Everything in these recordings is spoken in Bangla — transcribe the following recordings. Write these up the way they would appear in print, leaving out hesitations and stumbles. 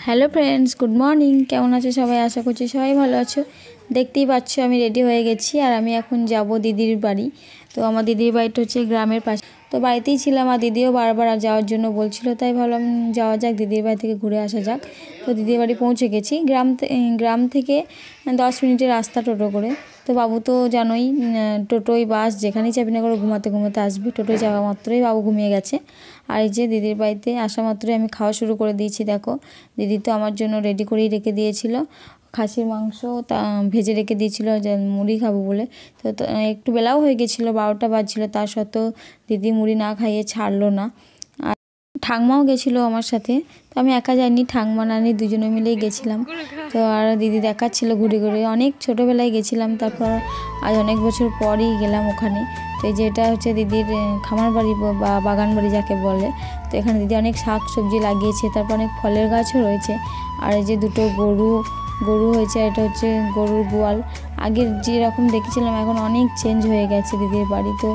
Hello friends, good morning. কেমন আছো সবাই? আশা করছি সবাই ভালো আছো। দেখতেই পাচ্ছ আমি রেডি হয়ে গেছি আর আমি এখন যাব দিদির বাড়ি। তো আমার দিদির বাড়িটা হচ্ছে গ্রামের পাশে। তো বাড়িতেই ছিলাম আর দিদিও বারবার যাওয়ার জন্য বলছিল, তাই ভাবলাম যাওয়া যাক, দিদির বাড়ি থেকে ঘুরে আসা যাক। তো দিদির বাড়ি পৌঁছে গেছি। গ্রাম থেকে 10 মিনিটের রাস্তা টোটো করে। তো বাবু তো জানোই, টোটোই বাস যেখানেই চাপি না করে ঘুমাতে ঘুমাতে আসবে। টোটোয় যাওয়া মাত্রই বাবু ঘুমিয়ে গেছে। আর এই যে দিদির বাড়িতে আসা মাত্রই আমি খাওয়া শুরু করে দিয়েছি। দেখো, দিদি তো আমার জন্য রেডি করেই রেখে দিয়েছিল খাসির মাংস, তা ভেজে রেখে দিয়েছিল যে মুড়ি খাবো বলে। তো একটু বেলাও হয়ে গেছিলো, 12টা বাজছিলো। তার সত্ত্বেও দিদি মুড়ি না খাইয়ে ছাড়লো না। আর ঠাকমাও গেছিলো আমার সাথে। তো আমি একা যাইনি, ঠাকমা নানি দুজনে মিলেই গেছিলাম। তো আর দিদি দেখাচ্ছিল ঘুরে ঘুরে, অনেক ছোটোবেলায় গেছিলাম, তারপর আজ অনেক বছর পরই গেলাম ওখানে। তো এই যে এটা হচ্ছে দিদির খামার বাড়ি বা বাগান বাড়ি যাকে বলে। তো এখানে দিদি অনেক শাক সবজি লাগিয়েছে, তারপর অনেক ফলের গাছও রয়েছে। আর এই যে দুটো গরু হয়েছে, এটা হচ্ছে গরুর গোয়াল। আগের যেরকম দেখেছিলাম এখন অনেক চেঞ্জ হয়ে গেছে দিদির বাড়ি। তো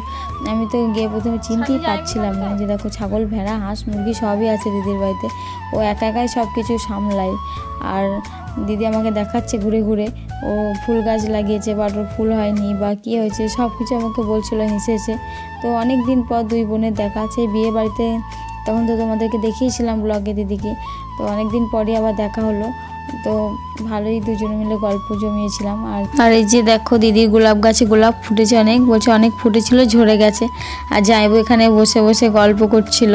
আমি তো গিয়ে প্রথমে চিনতেই পারছিলাম না, যে দেখো ছাগল ভেড়া হাঁস মুরগি সবই আছে দিদির বাড়িতে। ও একা একাই সব কিছু সামলায়। আর দিদি আমাকে দেখাচ্ছে ঘুরে ঘুরে, ও ফুল গাছ লাগিয়েছে, বাট ওর ফুল হয়নি বা কী হয়েছে সব কিছু আমাকে বলছিল, হেসেছে। তো অনেক দিন পর দুই বোনের দেখা আছে বিয়ে বাড়িতে। তখন তো তোমাদেরকে দেখিয়েছিলাম ব্লগে দিদিকে। তো অনেক দিন পরই আবার দেখা হলো। তো ভালোই দুজনে মিলে গল্প জমিয়েছিলাম। আর এই যে দেখো দিদির গোলাপ গাছে গোলাপ ফুটেছে অনেক, বলছে অনেক ফুটেছিল ঝরে গেছে। আর যাইবো এখানে বসে বসে গল্প করছিল,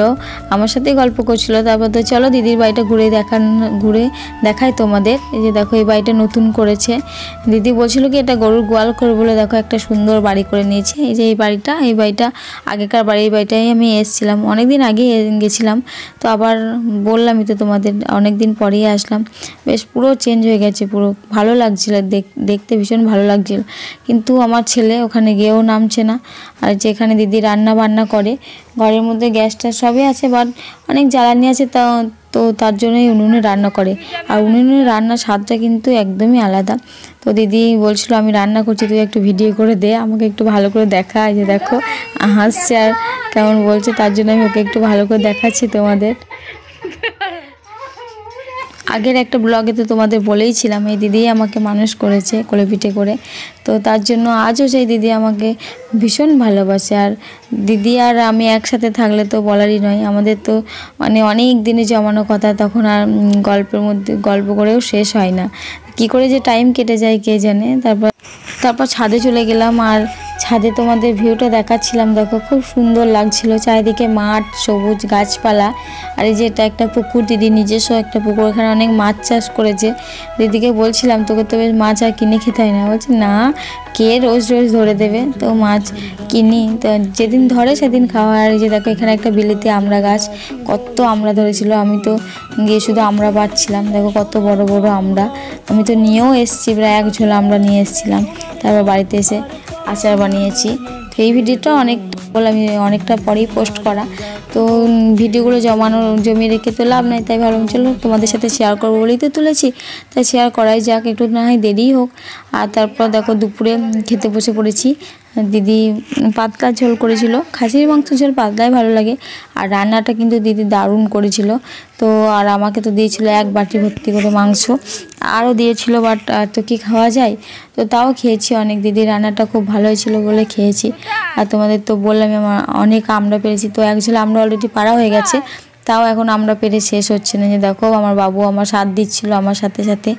আমার সাথেই গল্প করছিল। তারপর তো চলো দিদির বাড়িটা ঘুরে দেখাই তোমাদের। এই যে দেখো এই বাড়িটা নতুন করেছে। দিদি বলছিল কি এটা গরুর গোয়াল করে বলে, দেখো একটা সুন্দর বাড়ি করে নিয়েছে। এই যে এই বাড়িটা আগেকার এই বাড়িটাই আমি এসেছিলাম, অনেকদিন আগে গেছিলাম। তো আবার বললামই তো তোমাদের, অনেকদিন পরেই আসলাম। বেশ পুরো চেঞ্জ হয়ে গেছে, পুরো ভালো লাগছিল, দেখতে ভীষণ ভালো লাগছিল। কিন্তু আমার ছেলে ওখানে গিয়েও নামছে না। আর যেখানে দিদি রান্না বান্না করে, ঘরের মধ্যে গ্যাসটা সবই আছে, বাট অনেক জ্বালানি আছে, তো তার জন্যই উনুনে রান্না করে। আর উনুনে রান্নার স্বাদটা কিন্তু একদমই আলাদা। তো দিদি বলছিল আমি রান্না করছি, তুই একটু ভিডিও করে দে, আমাকে একটু ভালো করে দেখা। এই যে দেখো হাসছে আর কেমন বলছে, তার জন্য আমি ওকে একটু ভালো করে দেখাচ্ছি তোমাদের। আগের একটা ব্লগে তো তোমাদের বলেইছিলাম এই দিদিই আমাকে মানুষ করেছে কোলে পিঠে করে। তো তার জন্য আজও সেই দিদি আমাকে ভীষণ ভালোবাসে। আর দিদি আর আমি একসাথে থাকলে তো বলারই নয়, আমাদের তো মানে অনেক দিনে জমানো কথা, তখন আর গল্পের মধ্যে গল্প করেও শেষ হয় না, কি করে যে টাইম কেটে যায় কে জানে। তারপর ছাদে চলে গেলাম, আর ছাদে তোমাদের ভিউটা দেখাচ্ছিলাম। দেখো খুব সুন্দর লাগছিল, চারিদিকে মাঠ, সবুজ গাছপালা। আর এই যে এটা একটা পুকুর, দিদি নিজস্ব একটা পুকুর, এখানে অনেক মাছ চাষ করেছে। দিদিকে বলছিলাম তোকে তো বেশ মাছ আর কিনে খেতে হয় না, বলছে না কে রোজ রোজ ধরে দেবে, তো মাছ কিনি, তো যেদিন ধরে সেদিন খাওয়া। আর এই যে দেখো এখানে একটা বিলিতি আমড়া গাছ, কত আমড়া ধরেছিল, আমি তো গিয়ে শুধু আমড়া পাচ্ছিলাম। দেখো কত বড় বড় আমড়া, আমি তো নিয়েও এসেছি, প্রায় এক ঝোলা আমড়া নিয়ে এসেছিলাম। তারপর বাড়িতে এসে আচার বানিয়েছি। তো এই ভিডিওটা আমি অনেকটা পরেই পোস্ট করা। তো ভিডিওগুলো জমিয়ে রেখে তো লাভ নাই, তাই ভাবলাম চলো তোমাদের সাথে শেয়ার করবো বলেই তো তুলেছি, তাই শেয়ার করাই যাক, একটু না হয় দেরিই হোক। আর তারপর দেখো দুপুরে খেতে বসে পড়েছি। দিদি পাতলা ঝোল করেছিল, খাসির মাংস ঝোল পাতলাই ভালো লাগে। আর রান্নাটা কিন্তু দিদি দারুণ করেছিল। তো আর আমাকে তো দিয়েছিল এক বাটি ভর্তি করে মাংস, আরও দিয়েছিল, বাট তো কি খাওয়া যায়, তো তাও খেয়েছি অনেক। দিদির রান্নাটা খুব ভালো হয়েছিল বলে খেয়েছি। আর তোমাদের তো বললাম আমার অনেক আমড়া পেরেছি, তো এক ঝোলা আমড়া অলরেডি পাড়া হয়ে গেছে, তাও এখন আমড়া পেরে শেষ হচ্ছে না। যে দেখো আমার বাবু আমার সাথ দিচ্ছিল আমার সাথে সাথে।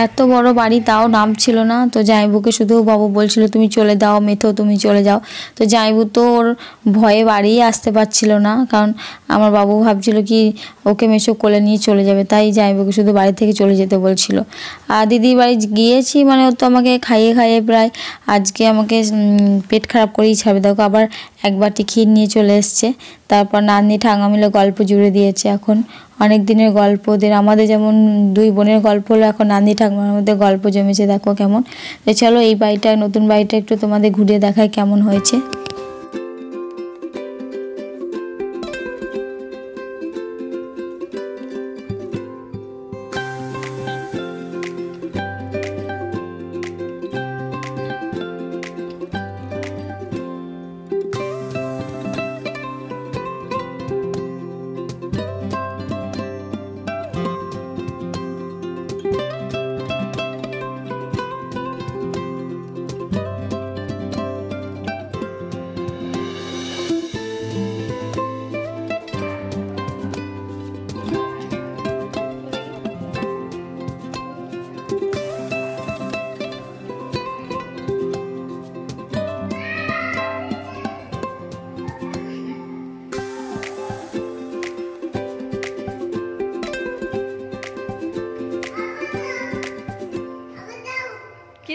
এত বড় বাড়ি তাও নামছিল না। তো জামাইবুকে শুধু বাবু বলছিল তুমি চলে দাও মেথো, তুমি চলে যাও। তো জামাইবু তো ওর ভয়ে বাড়ি আসতে পারছিল না, কারণ আমার বাবু ভাবছিল কি ওকে মেশো কোলে নিয়ে চলে যাবে, তাই জামাইবুকে শুধু বাড়ি থেকে চলে যেতে বলছিল। আর দিদির বাড়ি গিয়েছি মানে ও তো আমাকে খাইয়ে খাইয়ে প্রায় আজকে আমাকে পেট খারাপ করেই ছাড়বে। দেখো আবার এক বাটি ক্ষীর নিয়ে চলে এসছে। তারপর নাতনি ঠাঙ্গা মিলে গল্প জুড়ে দিয়েছে। এখন অনেক দিনের গল্প ওদের, আমাদের যেমন দুই বোনের গল্প হলো, এখন নাতনি ঠাকুমার মধ্যে গল্প জমেছে। দেখো কেমন। তো চলো এই বাড়িটা, নতুন বাড়িটা একটু তোমাদের ঘুরিয়ে দেখায় কেমন হয়েছে।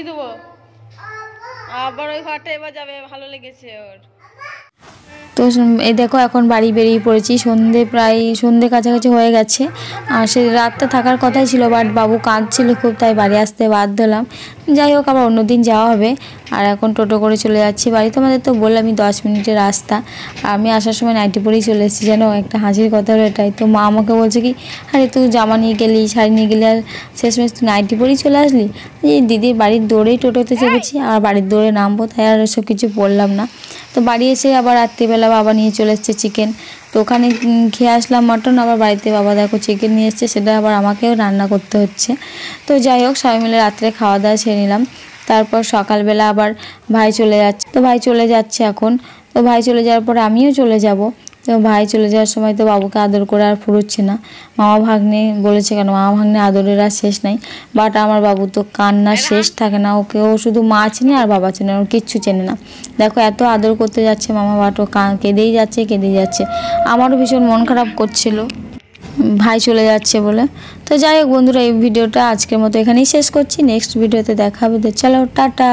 কি দেবো? আবার ওই ঘরটা এবার যাবে, ভালো লেগেছে ওর। তো এই দেখো এখন বাড়ি বেরিয়ে পড়েছি, সন্ধে কাছাকাছি হয়ে গেছে। আর সে রাতটা থাকার কথাই ছিল, বাট বাবু কাঁদছিল খুব, তাই বাড়ি আসতে বাধ্য হলাম। যাই হোক, আবার অন্যদিন যাওয়া হবে। আর এখন টোটো করে চলে যাচ্ছি বাড়ি। তোমাদের তো বললামই 10 মিনিটের রাস্তা। আর আমি আসার সময় নাইটি পরেই চলে এসেছি, যেন একটা হাসির কথা হলো এটাই। তো মা আমাকে বলছে কি, আরে তুই জামা নিয়ে গেলি, শাড়ি নিয়ে গেলি, আর শেষমেশ তুই নাইটি পরেই চলে আসলি। এই দিদির বাড়ির দৌড়েই টোটোতে চেপেছি, আর বাড়ির দৌড়ে নামবো, তাই আর সব কিছু বললাম না। তো বাড়ি এসে আবার রাত্রিবেলা বাবা নিয়ে চলে এসছে চিকেন। তো ওখানে খেয়ে আসলাম মটন, আবার বাড়িতে বাবা দেখো চিকেন নিয়ে এসছে, সেটা আবার আমাকেও রান্না করতে হচ্ছে। তো যাই হোক, সবাই মিলে রাত্রে খাওয়া দাওয়া ছেড়ে নিলাম। তারপর সকালবেলা আবার ভাই চলে যাচ্ছে। তো ভাই চলে যাচ্ছে এখন। তো ভাই চলে যাওয়ার পরে আমিও চলে যাব। তো ভাই চলে যাওয়ার সময় তো বাবুকে আদর করে আর ফুরোচ্ছে না। মামা ভাগ্নে বলেছে কেন, মামা ভাগ্নে আদরের আর শেষ নাই। বাট আমার বাবু তো কান্নার শেষ থাকে না, ওকে ও শুধু মা চেনে আর বাবা চেনে, ওর কিচ্ছু চেনে না। দেখো এত আদর করতে যাচ্ছে মামা, বাট ও কেঁদেই যাচ্ছে। আমারও ভীষণ মন খারাপ করছিল ভাই চলে যাচ্ছে বলে। তো যাই হোক বন্ধুরা, এই ভিডিওটা আজকের মতো এখানেই শেষ করছি। নেক্সট ভিডিওতে দেখা হবে। তো চলো টাটা।